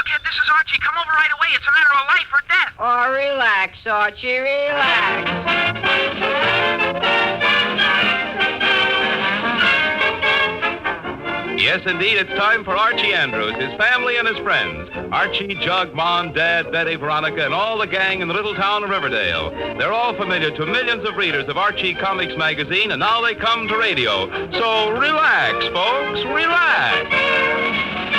Jughead, this is Archie. Come over right away. It's a matter of life or death. Oh, relax, Archie, relax. Yes, indeed, it's time for Archie Andrews, his family and his friends. Archie, Jug, Mom, Dad, Betty, Veronica, and all the gang in the little town of Riverdale. They're all familiar to millions of readers of Archie Comics magazine, and now they come to radio. So relax, folks, relax.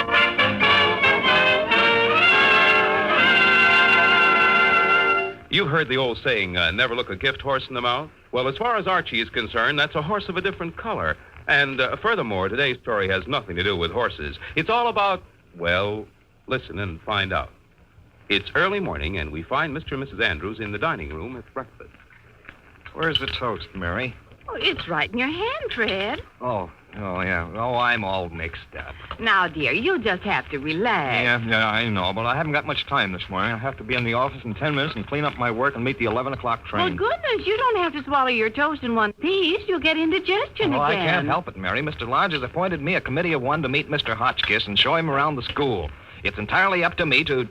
You've heard the old saying, never look a gift horse in the mouth? Well, as far as Archie is concerned, that's a horse of a different color. And furthermore, today's story has nothing to do with horses. It's all about, well, listen and find out. It's early morning, and we find Mr. and Mrs. Andrews in the dining room at breakfast. Where's the toast, Mary? Oh, it's right in your hand, Fred. Oh, yeah. Oh, I'm all mixed up. Now, dear, you'll just have to relax. Yeah, I know, but I haven't got much time this morning. I have to be in the office in 10 minutes and clean up my work and meet the 11 o'clock Well, train. goodness, you don't have to swallow your toast in one piece. You'll get indigestion Oh, I again. can't help it, Mary. Mr. Lodge has appointed me a committee of one to meet Mr. Hotchkiss and show him around the school. It's entirely up to me to...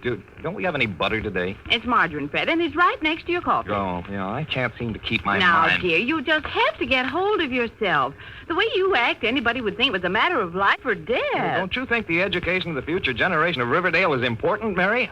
Don't we have any butter today? It's margarine, Fred, and it's right next to your coffee. Oh, yeah, I can't seem to keep my Now, mind. dear, you just have to get hold of yourself. The way you act, anybody would think it was a matter of life or death. Well, don't you think the education of the future generation of Riverdale is important, Mary?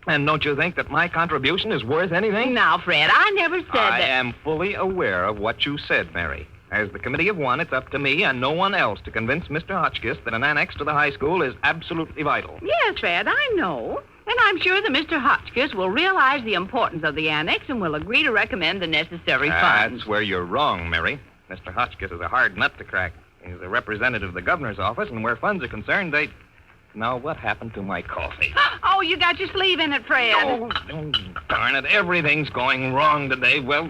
And don't you think that my contribution is worth anything? Now, Fred, I never said I that. am fully aware of what you said, Mary. As the committee of one, it's up to me and no one else to convince Mr. Hotchkiss that an annex to the high school is absolutely vital. Yes, Fred, I know. And I'm sure that Mr. Hotchkiss will realize the importance of the annex and will agree to recommend the necessary funds. That's where you're wrong, Mary. Mr. Hotchkiss is a hard nut to crack. He's a representative of the governor's office, and where funds are concerned, they... Now, what happened to my coffee? Oh, you got your sleeve in it, Fred. Oh, darn it. Everything's going wrong today. Well,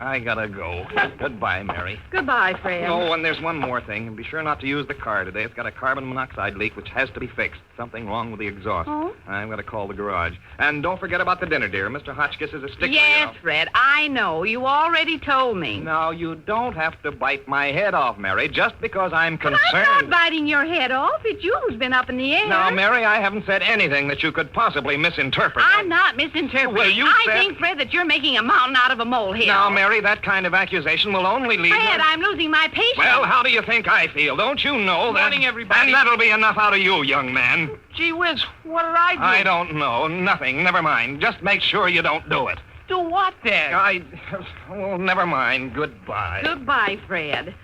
I gotta go. Goodbye, Mary. Goodbye, Fred. Oh, and there's one more thing. Be sure not to use the car today. It's got a carbon monoxide leak, which has to be fixed. Something wrong with the exhaust. Oh? I've got to call the garage. And don't forget about the dinner, dear. Mr. Hotchkiss is a stickler, Yes, you know. Fred, I know. You already told me. Now, you don't have to bite my head off, Mary, just because I'm But concerned. I'm not biting your head off. It's you who's been up in the air. Now, Mary, I haven't said anything that you could possibly misinterpret. I'm not misinterpreting. Well, you I said- think, Fred, that you're making a mountain out of a molehill. Now, Mary, that kind of accusation will only lead Fred, to... I'm losing my patience. Well, how do you think I feel? Don't you know that... Morning, everybody. And that'll be enough out of you, young man. Gee whiz, what did I do? I don't know. Nothing. Never mind. Just make sure you don't do it. Do what then? Well, never mind. Goodbye. Goodbye, Fred.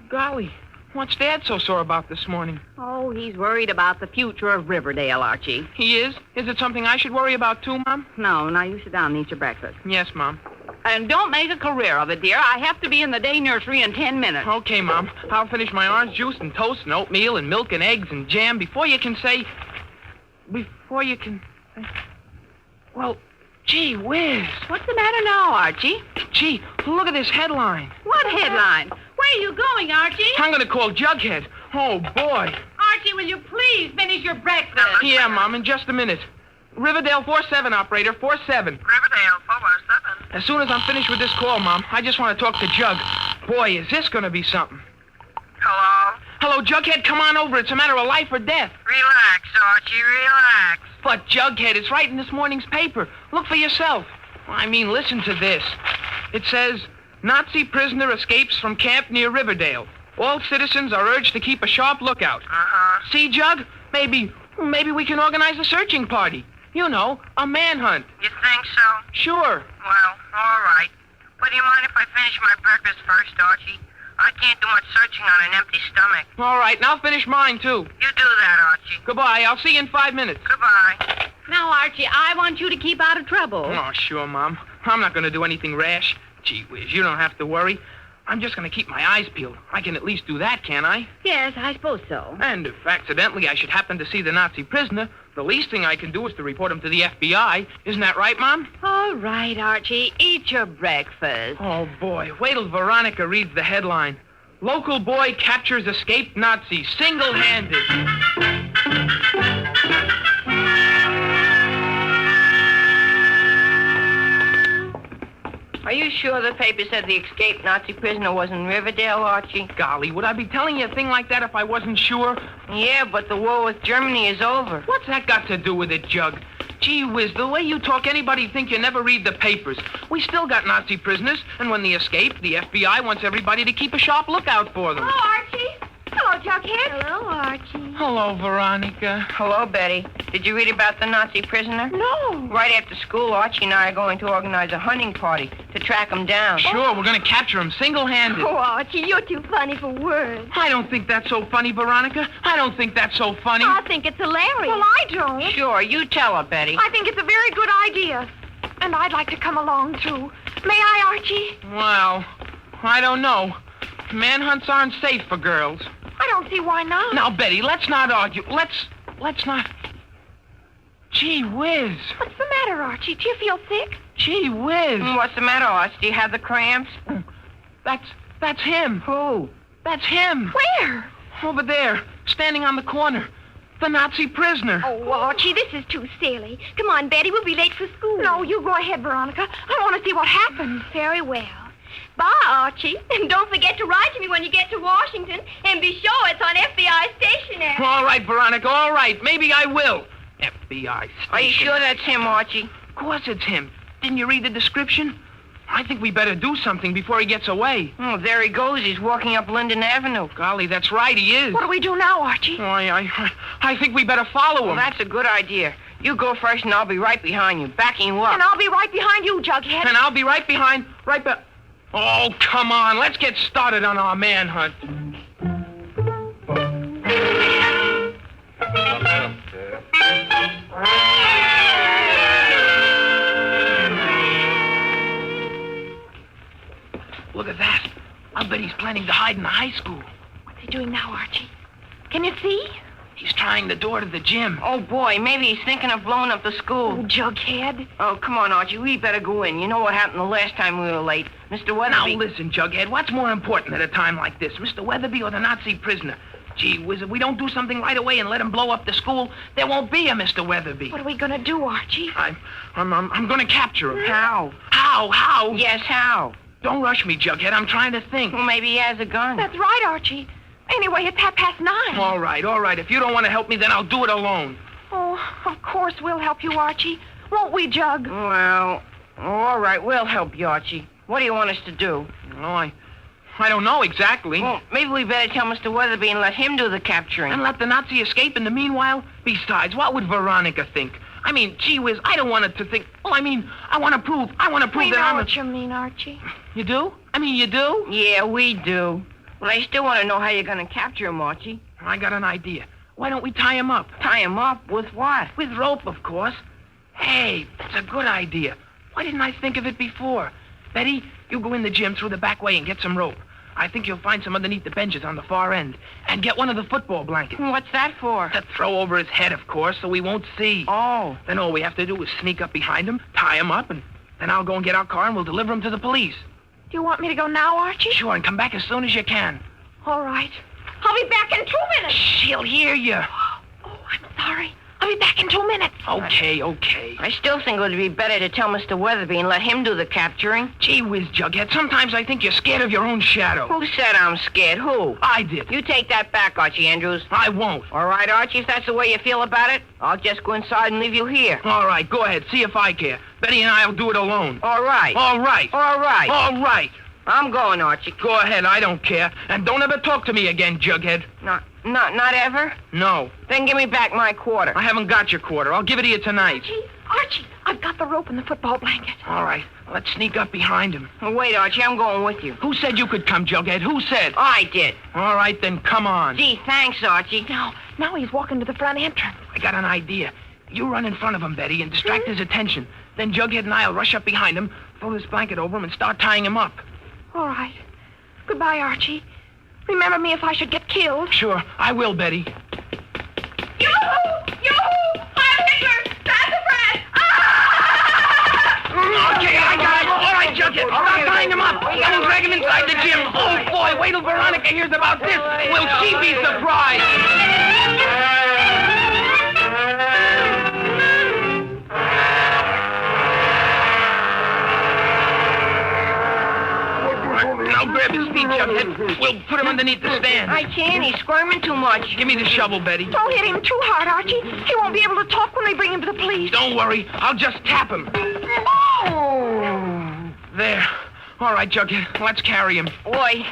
Golly, what's Dad so sore about this morning? Oh, he's worried about the future of Riverdale, Archie. He is? Is it something I should worry about too, Mom? No, now you sit down and eat your breakfast. Yes, Mom. And don't make a career of it, dear. I have to be in the day nursery in 10 minutes. Okay, Mom. I'll finish my orange juice and toast and oatmeal and milk and eggs and jam before you can say... Before you can... Well, gee whiz. What's the matter now, Archie? Gee, look at this headline. What headline? Where are you going, Archie? I'm going to call Jughead. Oh, boy. Archie, will you please finish your breakfast? Yeah, Mom, in just a minute. Riverdale 47, operator, 47. Riverdale 407. As soon as I'm finished with this call, Mom, I just want to talk to Jug. Boy, is this going to be something. Hello? Hello, Jughead, come on over. It's a matter of life or death. Relax, Archie, relax. But, Jughead, it's right in this morning's paper. Look for yourself. I mean, listen to this. It says, Nazi prisoner escapes from camp near Riverdale. All citizens are urged to keep a sharp lookout. Uh-huh. See, Jug? Maybe we can organize a searching party. You know, a manhunt. You think so? Sure. Well, all right. But do you mind if I finish my breakfast first, Archie? I can't do much searching on an empty stomach. All right, and I'll finish mine, too. You do that, Archie. Goodbye. I'll see you in 5 minutes. Goodbye. Now, Archie, I want you to keep out of trouble. Oh, sure, Mom. I'm not going to do anything rash. Gee whiz, you don't have to worry. I'm just going to keep my eyes peeled. I can at least do that, can't I? Yes, I suppose so. And if accidentally I should happen to see the Nazi prisoner, the least thing I can do is to report him to the FBI. Isn't that right, Mom? All right, Archie, eat your breakfast. Oh, boy. Wait till Veronica reads the headline. Local boy captures escaped Nazi single-handed. Are you sure the paper said the escaped Nazi prisoner was in Riverdale, Archie? Golly, would I be telling you a thing like that if I wasn't sure? Yeah, but the war with Germany is over. What's that got to do with it, Jug? Gee whiz, the way you talk, anybody'd think you never read the papers. We still got Nazi prisoners, and when they escape, the FBI wants everybody to keep a sharp lookout for them. Hello, Archie. Hello, Jughead. Hello, Archie. Hello, Veronica. Hello, Betty. Did you read about the Nazi prisoner? No. Right after school, Archie and I are going to organize a hunting party to track him down. Sure, we're going to capture him single-handed. Oh, Archie, you're too funny for words. I don't think that's so funny, Veronica. I don't think that's so funny. I think it's hilarious. Well, I don't. Sure, you tell her, Betty. I think it's a very good idea. And I'd like to come along, too. May I, Archie? Well, I don't know. Manhunts aren't safe for girls. I don't see why not. Now, Betty, let's not argue. Let's not... Gee whiz. What's the matter, Archie? Do you feel sick? Gee whiz. What's the matter, Archie? Do you have the cramps? That's him. Who? That's him. Where? Over there, standing on the corner. The Nazi prisoner. Oh, Archie, this is too silly. Come on, Betty, we'll be late for school. No, you go ahead, Veronica. I want to see what happened. Very well. Bye, Archie. And don't forget to write to me when you get to Washington. And be sure it's on FBI stationery. All right, Veronica, all right. Maybe I will. FBI station. Are you sure that's him, Archie? Of course it's him. Didn't you read the description? I think we better do something before he gets away. Oh, there he goes. He's walking up Linden Avenue. Golly, that's right, he is. What do we do now, Archie? Oh, I think we better follow him. Well, that's a good idea. You go first, and I'll be right behind you, backing you up. And I'll be right behind you, Jughead. And I'll be right behind, Oh, come on. Let's get started on our manhunt. Look at that. I'll bet he's planning to hide in the high school. What's he doing now, Archie? Can you see? He's trying the door to the gym. Oh, boy, maybe he's thinking of blowing up the school. Oh, Jughead. Oh, come on, Archie. We better go in. You know what happened the last time we were late. Mr. Weatherby... Now, listen, Jughead. What's more important at a time like this, Mr. Weatherby or the Nazi prisoner? Gee whiz, if we don't do something right away and let him blow up the school, there won't be a Mr. Weatherby. What are we going to do, Archie? I'm going to capture him. How? How? Yes, how? Don't rush me, Jughead. I'm trying to think. Well, maybe he has a gun. That's right, Archie. Anyway, it's 9:30. All right. If you don't want to help me, then I'll do it alone. Oh, of course we'll help you, Archie. Won't we, Jug? Well, all right, we'll help you, Archie. What do you want us to do? Oh, I don't know exactly. Well, maybe we better tell Mr. Weatherby and let him do the capturing. And let the Nazi escape in the meanwhile? Besides, what would Veronica think? I mean, gee whiz, I don't want it to think... Well, I want to prove We that know I'm what you mean, Archie. You do? You do? Yeah, we do. But I still want to know how you're going to capture him, Archie. I got an idea. Why don't we tie him up? Tie him up? With what? With rope, of course. Hey, that's a good idea. Why didn't I think of it before? Betty, you go in the gym through the back way and get some rope. I think you'll find some underneath the benches on the far end. And get one of the football blankets. What's that for? To throw over his head, of course, so he won't see. Oh. Then all we have to do is sneak up behind him, tie him up, and then I'll go and get our car and we'll deliver him to the police. Do you want me to go now, Archie? Sure, and come back as soon as you can. All right. I'll be back in 2 minutes. Shh, he'll hear you. Oh, I'm sorry. I'll be back in 2 minutes. Okay. I still think it would be better to tell Mr. Weatherby and let him do the capturing. Gee whiz, Jughead, sometimes I think you're scared of your own shadow. Who said I'm scared? Who? I did. You take that back, Archie Andrews. I won't. All right, Archie, if that's the way you feel about it, I'll just go inside and leave you here. All right, go ahead. See if I care. Betty and I'll do it alone. All right. All right. All right. All right. I'm going, Archie. Go ahead, I don't care. And don't ever talk to me again, Jughead. Not ever? No. Then give me back my quarter. I haven't got your quarter. I'll give it to you tonight. Archie, I've got the rope and the football blanket. All right, let's sneak up behind him. Wait, Archie, I'm going with you. Who said you could come, Jughead? Who said? I did. All right, then come on. Gee, thanks, Archie. Now he's walking to the front entrance. I got an idea. You run in front of him, Betty, and distract his attention. Then Jughead and I'll rush up behind him, throw this blanket over him, and start tying him up. All right. Goodbye, Archie. Remember me if I should get killed. Sure, I will, Betty. Yoo-hoo! Yoo-hoo! I'm Hitler! That's a friend! Ah! Okay, I got it. All right, Jughead. Start tying him up. Let him drag him inside the gym. Oh, boy, wait till Veronica hears about this. Will she be surprised? Now grab his feet, Jughead. We'll put him underneath the stand. I can't. He's squirming too much. Give me the shovel, Betty. Don't hit him too hard, Archie. He won't be able to talk when we bring him to the police. Don't worry. I'll just tap him. Oh! There. All right, Jughead. Let's carry him. Boy,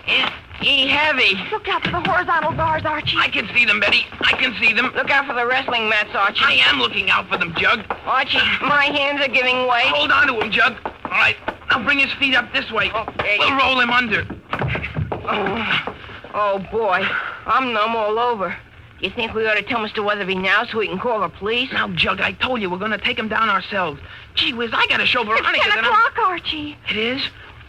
is he heavy? Look out for the horizontal bars, Archie. I can see them, Betty. I can see them. Look out for the wrestling mats, Archie. I am looking out for them, Jug. Archie, my hands are giving way. Hold on to him, Jug. All right. Now bring his feet up this way. Okay. We'll roll him under. Oh, boy. I'm numb all over. You think we ought to tell Mr. Weatherby now so we can call the police? Now, Jug, I told you we're going to take him down ourselves. Gee whiz, I got to show It's Veronica 10 that I'm... o'clock, Archie. It is?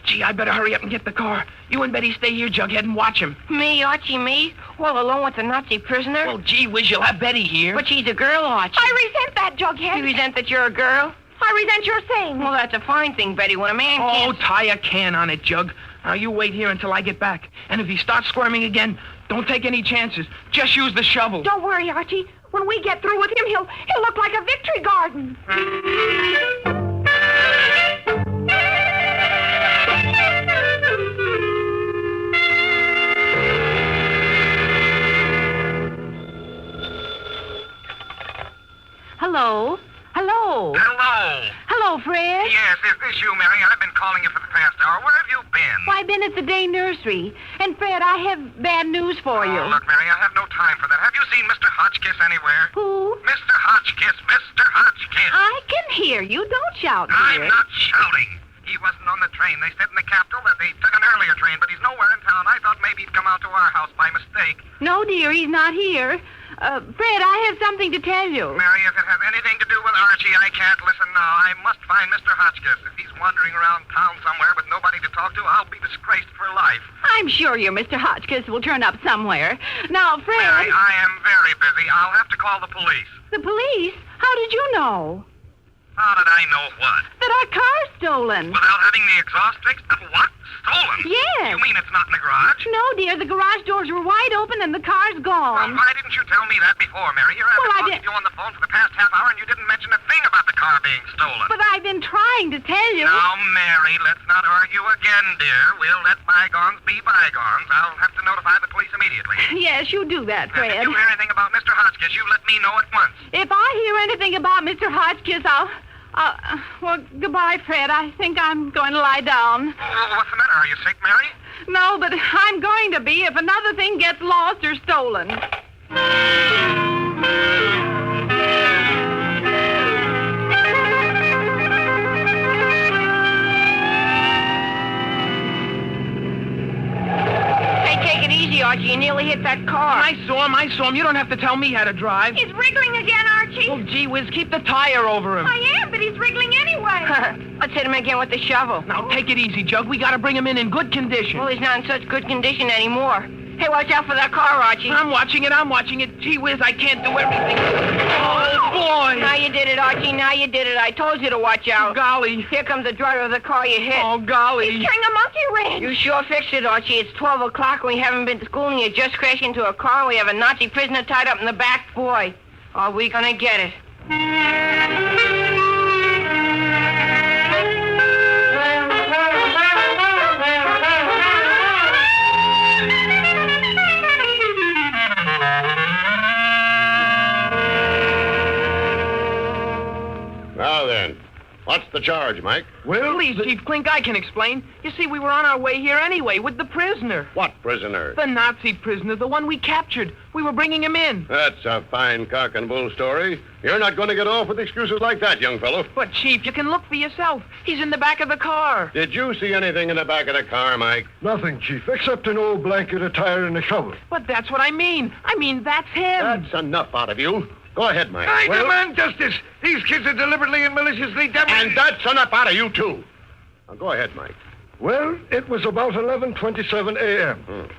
Gee, I better hurry up and get the car. You and Betty stay here, Jughead, and watch him. Me, Archie, me? All alone with the Nazi prisoner? Well, gee whiz, you'll have Betty here. But she's a girl, Archie. I resent that, Jughead. You resent that you're a girl? I resent your saying. Well, that's a fine thing, Betty. When a man Oh, can't... tie a can on it, Jug. Now, you wait here until I get back. And if he starts squirming again, don't take any chances. Just use the shovel. Don't worry, Archie. When we get through with him, he'll look like a victory garden. Hello? Hello? Hello. Hello, Fred? Yes, is this you, Mary? I've been calling you for the past hour. Where have you been? Why, I've been at the day nursery. And, Fred, I have bad news for you. Oh, look, Mary, I have no time for that. Have you seen Mr. Hotchkiss anywhere? Who? Mr. Hotchkiss, Mr. Hotchkiss. I can hear you. Don't shout, I'm dear. not shouting. He wasn't on the train. They said in the Capitol that they took an earlier train, but he's nowhere in town. I thought maybe he'd come out to our house by mistake. No, dear, he's not here. Fred, I have something to tell you. Mary, if it has anything to do with Archie, I can't listen now. I must find Mr. Hotchkiss. If he's wandering around town somewhere with nobody to talk to, I'll be disgraced for life. I'm sure your Mr. Hotchkiss will turn up somewhere. Now, Fred... Mary, I am very busy. I'll have to call the police. The police? How did you know? How did I know what? That our car's stolen. Without having the exhaust fixed? What? Stolen? Yes. You mean it's not in the garage? No, dear, the garage doors were wide open and the car's Well, gone. why didn't you tell me that before, Mary? Here I've Well, I been talking did- to you on the phone for the past half hour, and you didn't mention a thing about the car being stolen. But I've been trying to tell you. Now, Mary, let's not argue again, dear. We'll let bygones be bygones. I'll have to notify the police immediately. Yes, you do that, And Fred. if you hear anything about Mr. Hotchkiss, you let me know at once. If I hear anything about Mr. Hotchkiss, well, goodbye, Fred. I think I'm going to lie down. Oh, what's the matter? Are you sick, Mary? No, but I'm going to be if another thing gets lost or stolen. Hey, take it easy, Archie. You nearly hit that car. I saw him. You don't have to tell me how to drive. He's wriggling again, Archie. Oh, gee whiz, keep the tire over him. I am, but he's wriggling anyway. Let's hit him again with the shovel. Now, take it easy, Jug. We got to bring him in good condition. Well, he's not in such good condition anymore. Hey, watch out for that car, Archie. I'm watching it. Gee whiz, I can't do everything. Oh, boy. Now you did it, Archie. Now you did it. I told you to watch out. Golly. Here comes the driver of the car you hit. Oh, golly. He's carrying a monkey wrench. You sure fixed it, Archie. It's 12 o'clock and we haven't been to school and you just crashed into a car. We have a Nazi prisoner tied up in the back. Boy, are we going to get it? Now then, what's the charge, Mike? Well, please, Chief Clink, I can explain. You see, we were on our way here anyway with the prisoner. What prisoner? The Nazi prisoner, the one we captured. We were bringing him in. That's a fine cock and bull story. You're not going to get off with excuses like that, young fellow. But, Chief, you can look for yourself. He's in the back of the car. Did you see anything in the back of the car, Mike? Nothing, Chief, except an old blanket, a tire, and a shovel. But that's what I mean. That's him. That's enough out of you. Go ahead, Mike. I demand justice. These kids are deliberately and maliciously And that's enough out of you, too. Now, go ahead, Mike. Well, it was about 11:27 a.m.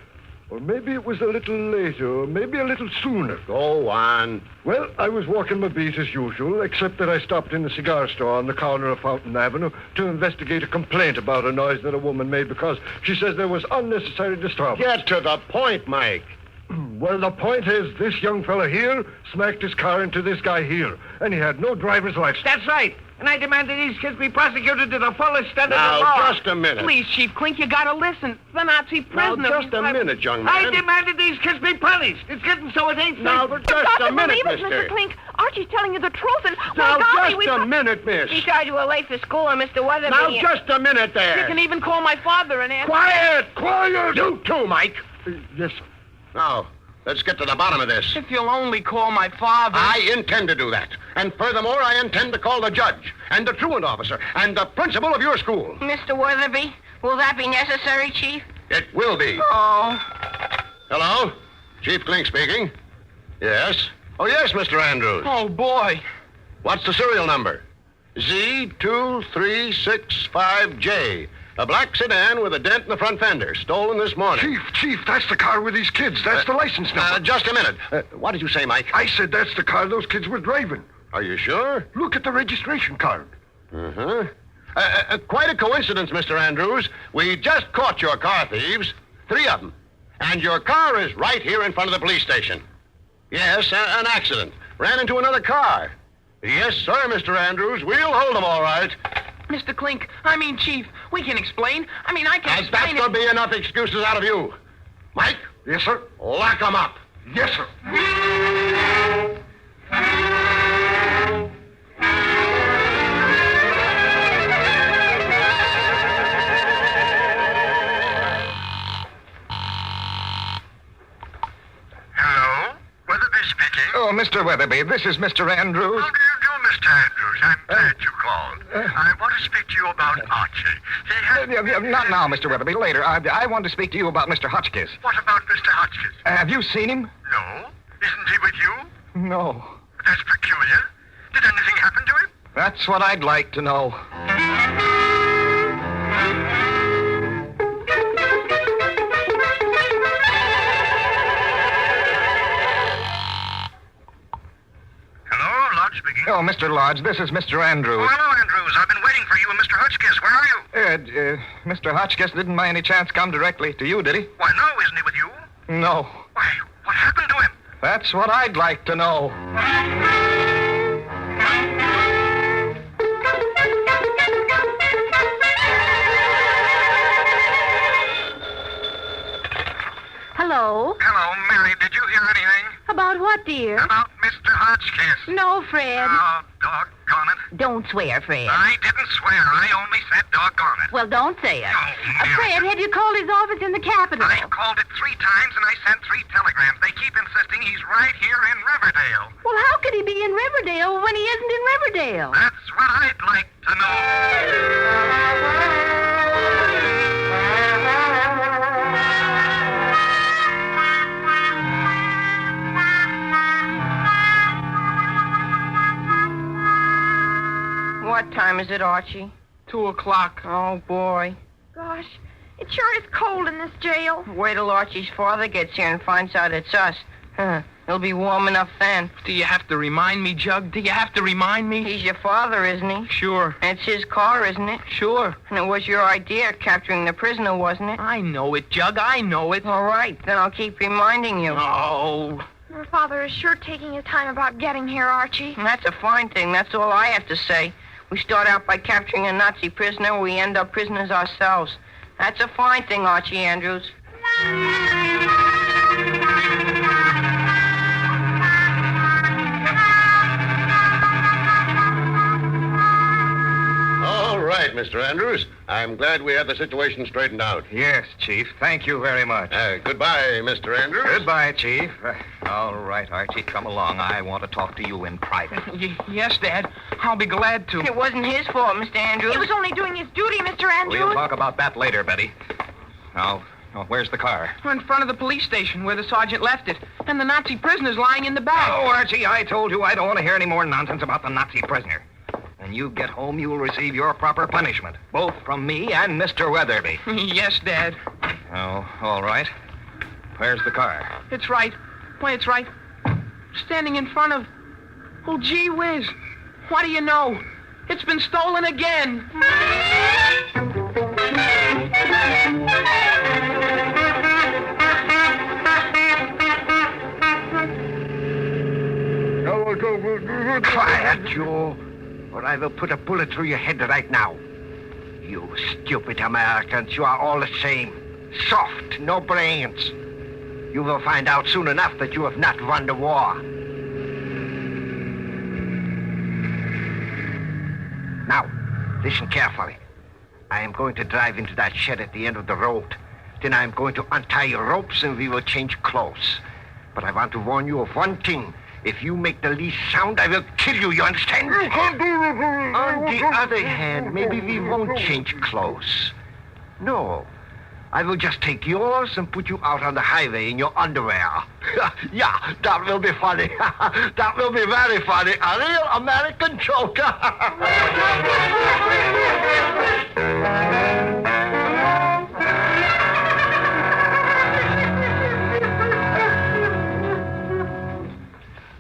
Or maybe it was a little later, or maybe a little sooner. Go on. Well, I was walking my beat as usual, except that I stopped in the cigar store on the corner of Fountain Avenue to investigate a complaint about a noise that a woman made because she says there was unnecessary disturbance. Get to the point, Mike. Well, the point is, this young fella here smacked his car into this guy here, and he had no driver's license. That's right. And I demand that these kids be prosecuted to the full extent of the Now, law. just a minute. Please, Chief Clink, you gotta listen. The Nazi Now, prisoner... just a minute, young man. I demanded these kids be punished. It's getting so it ain't safe. Now, for- just a minute, Believe us, mister. Mr. Clink. Archie's telling you the truth, and Now, golly, just a minute, miss. Besides, you were late for school, and Mr. Weatherby... Now, just a minute You there. can even call my father and ask... Quiet! Quiet! You too, Mike. Yes, sir. Now, let's get to the bottom of this. If you'll only call my father... I intend to do that. And furthermore, I intend to call the judge and the truant officer and the principal of your school. Mr. Weatherby, will that be necessary, Chief? It will be. Oh. Hello? Chief Clink speaking. Yes? Oh, yes, Mr. Andrews. Oh, boy. What's the serial number? Z2365J. A black sedan with a dent in the front fender. Stolen this morning. Chief, that's the car with these kids. That's the license number. Just a minute. What did you say, Mike? I said that's the car those kids were driving. Are you sure? Look at the registration card. Uh-huh. Quite a coincidence, Mr. Andrews. We just caught your car thieves. 3 of them. And your car is right here in front of the police station. Yes, an accident. Ran into another car. Yes, sir, Mr. Andrews. We'll hold them all right. Mr. Clink, Chief, we can explain. I can And that's explain going to be enough excuses out of you. Mike? Yes, sir. Lock them up. Yes, sir. Hello? Weatherby speaking. Oh, Mr. Weatherby, this is Mr. Andrews. How do you do, Mr. Andrews? I'm glad you called. I want to speak to you about Archie. He has... Not now, Mr. Weatherby. Later. I want to speak to you about Mr. Hotchkiss. What about Mr. Hotchkiss? Have you seen him? No. Isn't he with you? No. That's peculiar. Did anything happen to him? That's what I'd like to know. Hello, Lodge speaking. Oh, Mr. Lodge, this is Mr. Andrews. Hello, Andrews. I've been waiting for you and Mr. Hotchkiss. Where are you? Mr. Hotchkiss didn't by any chance come directly to you, did he? Why, no, isn't he with you? No. Why, what happened to him? That's what I'd like to know. Hello? Hello, Mary. Did you hear anything? About what, dear? About Mr. Hotchkiss. No, Fred. Oh, doggone it. Don't swear, Fred. I didn't swear. I only said doggone it. Well, don't say it. Oh, Mary. Fred, have you called his office in the Capitol? I called it 3 times and I sent 3 telegrams. They keep insisting he's right here in Riverdale. Well, how could he be in Riverdale when he isn't in Riverdale? That's what I'd like to know. What time is it, Archie? 2 o'clock. Oh, boy. Gosh, it sure is cold in this jail. Wait till Archie's father gets here and finds out it's us. Huh. It'll be warm enough then. Do you have to remind me, Jug? Do you have to remind me? He's your father, isn't he? Sure. And it's his car, isn't it? Sure. And it was your idea capturing the prisoner, wasn't it? I know it, Jug. I know it. All right, then I'll keep reminding you. Oh. Your father is sure taking his time about getting here, Archie. And that's a fine thing. That's all I have to say. We start out by capturing a Nazi prisoner, we end up prisoners ourselves. That's a fine thing, Archie Andrews. All right, Mr. Andrews. I'm glad we had the situation straightened out. Yes, Chief. Thank you very much. Goodbye, Mr. Andrews. Goodbye, Chief. All right, Archie, come along. I want to talk to you in private. Yes, Dad. I'll be glad to. It wasn't his fault, Mr. Andrews. He was only doing his duty, Mr. Andrews. We'll talk about that later, Betty. Now, where's the car? In front of the police station where the sergeant left it. And the Nazi prisoner's lying in the back. Oh, Archie, I told you I don't want to hear any more nonsense about the Nazi prisoner. When you get home, you will receive your proper punishment, both from me and Mr. Weatherby. Yes, Dad. Oh, all right. Where's the car? It's right. Why, it's right. Standing in front of... Oh, gee whiz. What do you know? It's been stolen again. Quiet, you. or I will put a bullet through your head right now. You stupid Americans, you are all the same. Soft, no brains. You will find out soon enough that you have not won the war. Now, listen carefully. I am going to drive into that shed at the end of the road. Then I am going to untie your ropes and we will change clothes. But I want to warn you of one thing. If you make the least sound, I will kill you, you understand? On the other hand, maybe we won't change clothes. No. I will just take yours and put you out on the highway in your underwear. Yeah, that will be funny. That will be very funny. A real American joke.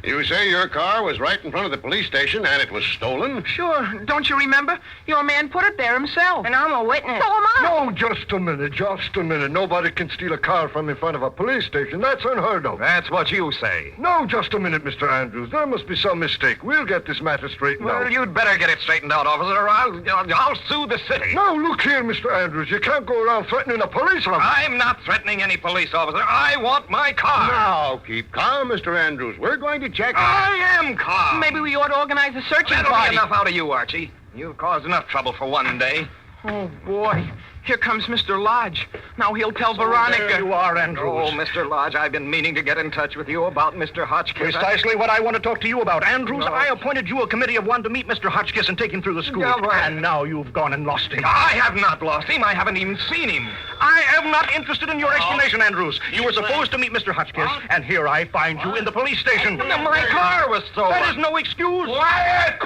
You say your car was right in front of the police station and it was stolen? Sure. Don't you remember? Your man put it there himself. And I'm a witness. So am I. No, just a minute. Nobody can steal a car from in front of a police station. That's unheard of. That's what you say. No, just a minute, Mr. Andrews. There must be some mistake. We'll get this matter straightened Well, out. you'd better get it straightened out, officer, or I'll sue the city. No, look here, Mr. Andrews. You can't go around threatening a police officer. I'm not threatening any police officer. I want my car. Now, keep calm, Mr. Andrews. We're going to check. I am calm. Maybe we ought to organize a searching That'll party. be enough out of you, Archie. You've caused enough trouble for one day. Oh, boy. Here comes Mr. Lodge. Now he'll tell Veronica. There you are, Andrews. Oh, Mr. Lodge, I've been meaning to get in touch with you about Mr. Hotchkiss. Precisely what I want to talk to you about. Andrews, I appointed you a committee of one to meet Mr. Hotchkiss and take him through the school. Yeah, right. And now you've gone and lost him. I have not lost him. I haven't even seen him. I am not interested in your explanation, Andrews. You were supposed to meet Mr. Hotchkiss, and here I find you in the police station. My car was stolen. That is no excuse. Quiet!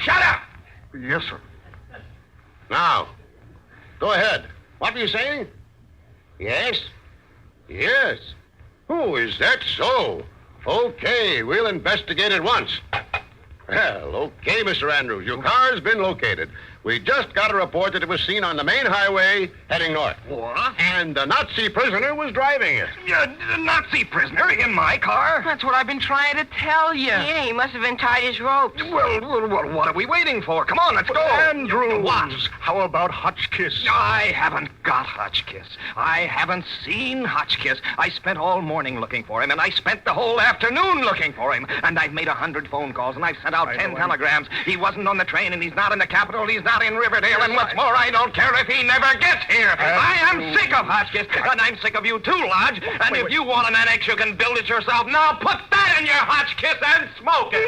Shut up! Yes, sir. Now, go ahead. What were you saying? Yes? Yes. Oh, is that so? Okay, we'll investigate at once. Well, okay, Mr. Andrews. Your car's been located. We just got a report that it was seen on the main highway heading north. What? And the Nazi prisoner was driving it. The Nazi prisoner in my car? That's what I've been trying to tell you. Yeah, he must have untied his ropes. Well, what are we waiting for? Come on, let's go. Andrews. What? How about Hotchkiss? I haven't got Hotchkiss. I haven't seen Hotchkiss. I spent all morning looking for him, and I spent the whole afternoon looking for him. And I've made 100 phone calls, and I've sent out 10 telegrams. He wasn't on the train, and he's not in the capital. He's not in Riverdale, and what's more, I don't care if he never gets here. I am sick of Hotchkiss, and I'm sick of you too, Lodge. And if you want an annex, you can build it yourself. Now put that in your Hotchkiss and smoke it.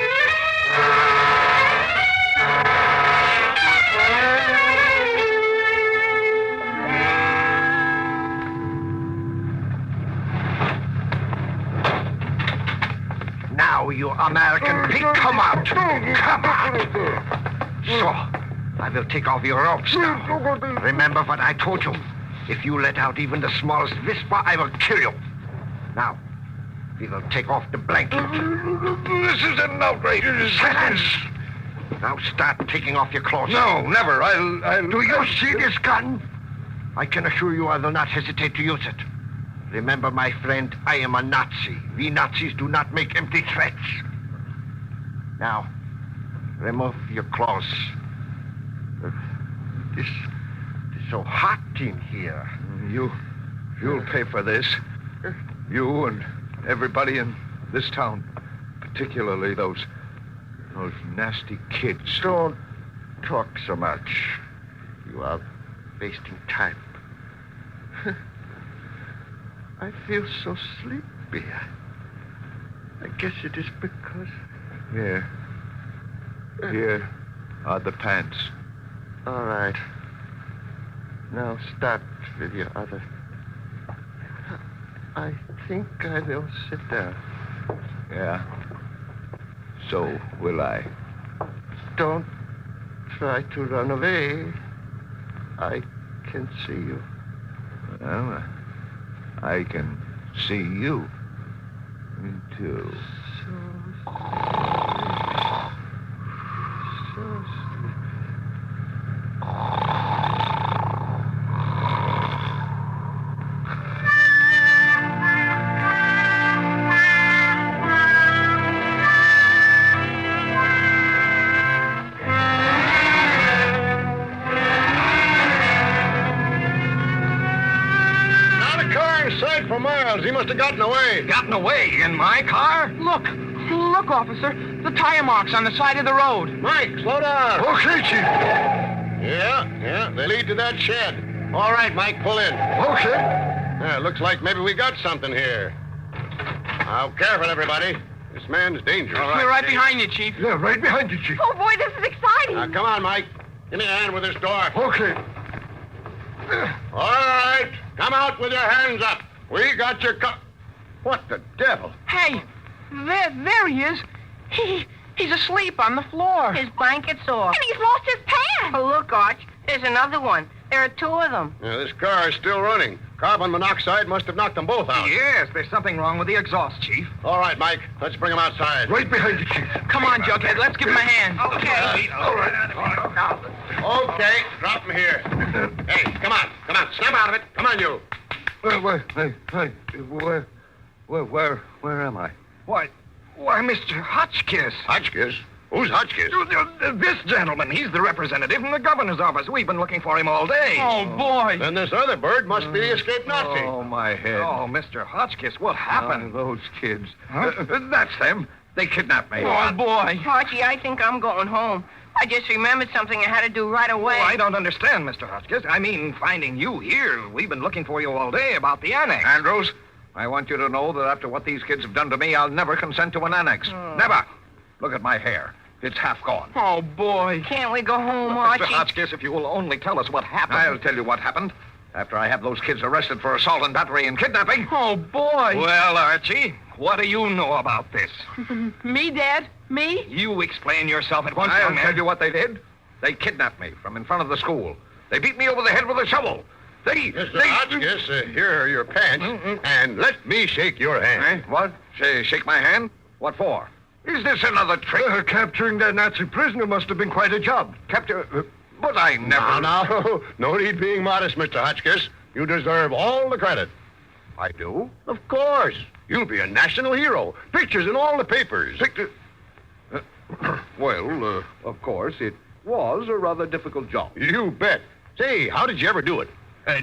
Now, you American pig, come out. Come out. So, I will take off your ropes now. Remember what I told you. If you let out even the smallest whisper, I will kill you. Now, we will take off the blanket. This is an outrage. Silence! Now start taking off your clothes. No, never. I'll... Do you see this gun? I can assure you I will not hesitate to use it. Remember, my friend, I am a Nazi. We Nazis do not make empty threats. Now, remove your clothes. It's so hot in here. You'll pay for this. You and everybody in this town. Particularly those nasty kids. Don't talk so much. You are wasting time. I feel so sleepy. I guess it is because... Here are the pants. All right. Now start with your other. I think I will sit down. Yeah. So will I. Don't try to run away. I can see you. Well, I can see you. Me too. Not a car in sight for miles. He must have gotten away. Gotten away in my car? Look, officer. The tire marks on the side of the road. Mike, slow down. Okay, Chief. Yeah, they lead to that shed. All right, Mike, pull in. Okay. Looks like maybe we got something here. Now, careful, everybody. This man's dangerous. We're right behind you, Chief. Yeah, right behind you, Chief. Oh, boy, this is exciting. Now, come on, Mike. Give me a hand with this door. Okay. All right. Come out with your hands up. We got your What the devil? Hey, there he is. He's asleep on the floor. His blanket's off. And he's lost his pants. Oh, look, Arch. There's another one. There are two of them. Yeah, this car is still running. Carbon monoxide must have knocked them both out. Yes, there's something wrong with the exhaust, Chief. All right, Mike. Let's bring them outside. Right behind you, Chief. Come on, Jughead. Let's give him a hand. Okay. All right. Okay, drop him here. Hey, come on. Snap out of it. Come on, you. Where am I? Why, Mr. Hotchkiss. Hotchkiss? Who's Hotchkiss? This gentleman, he's the representative from the governor's office. We've been looking for him all day. Oh, boy. Then this other bird must be the escaped Nazi. Oh, my head. Oh, Mr. Hotchkiss, what happened? Those kids. That's them. They kidnapped me. Oh, boy. Archie, I think I'm going home. I just remembered something I had to do right away. Oh, I don't understand, Mr. Hotchkiss. I mean, finding you here. We've been looking for you all day about the annex. Andrews, I want you to know that after what these kids have done to me, I'll never consent to an annex. Never. Look at my hair. It's half gone. Oh, boy. Can't we go home, Mr. Archie? Hotchkiss, if you will only tell us what happened. I'll tell you what happened. After I have those kids arrested for assault and battery and kidnapping. Oh, boy. Well, Archie, what do you know about this? Me, Dad? Me? You explain yourself at once, I'll young man. tell you what they did. They kidnapped me from in front of the school. They beat me over the head with a shovel. Mr. Hotchkiss, here are your pants, and let me shake your hand. What? Shake my hand? What for? Is this another trick? Capturing that Nazi prisoner must have been quite a job. But I never... Now, no need being modest, Mr. Hotchkiss. You deserve all the credit. I do? Of course. You'll be a national hero. Pictures in all the papers. Well, of course, it was a rather difficult job. You bet. Say, how did you ever do it?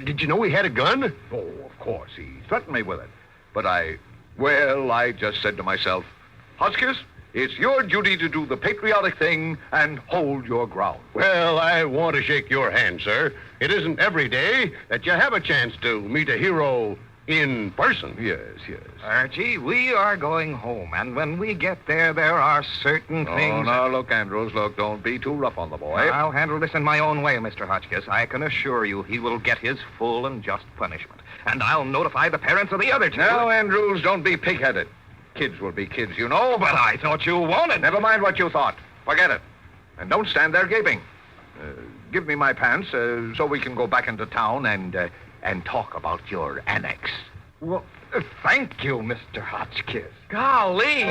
Did you know he had a gun? Oh, of course, he threatened me with it. But I just said to myself, Hotchkiss, it's your duty to do the patriotic thing and hold your ground. Well, I want to shake your hand, sir. It isn't every day that you have a chance to meet a hero in person. Yes. Archie, we are going home, and when we get there are certain Oh, things... now, look, Andrews, don't be too rough on the boy. I'll handle this in my own way, Mr. Hotchkiss. I can assure you he will get his full and just punishment. And I'll notify the parents of the other two. Now, Andrews, don't be pig-headed. Kids will be kids, you know. But I thought you wanted... Never mind what you thought. Forget it. And don't stand there gaping. Give me my pants so we can go back into town and talk about your annex. Well, thank you, Mr. Hotchkiss. Golly.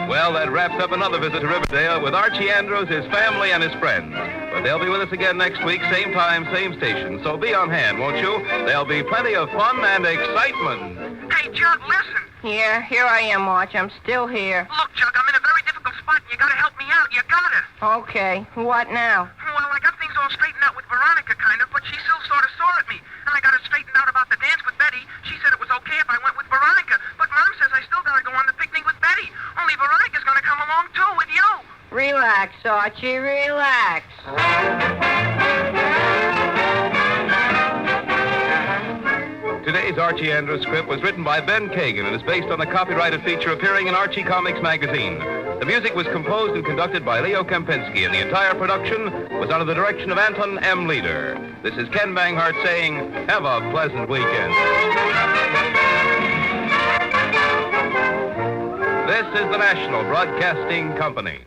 Well, that wraps up another visit to Riverdale with Archie Andrews, his family, and his friends. But they'll be with us again next week, same time, same station. So be on hand, won't you? There'll be plenty of fun and excitement. Hey, Jug, listen. Yeah, here I am, Arch. I'm still here. Look, Jug, I'm in a very difficult spot. You gotta help me out. You gotta. Okay, what now? Well, I got things all straightened out with Veronica, kind of, but she still sort of sore at me. And I got it straightened out about the dance with Betty. She said it was okay if I went with Veronica, but Mom says I still gotta go on the picnic with Betty. Only Veronica's gonna come along, too, with you. Relax, Archie, relax. Today's Archie Andrews script was written by Ben Kagan and is based on a copyrighted feature appearing in Archie Comics magazine. The music was composed and conducted by Leo Kempinski, and the entire production was under the direction of Anton M. Leader. This is Ken Banghart saying, have a pleasant weekend. This is the National Broadcasting Company.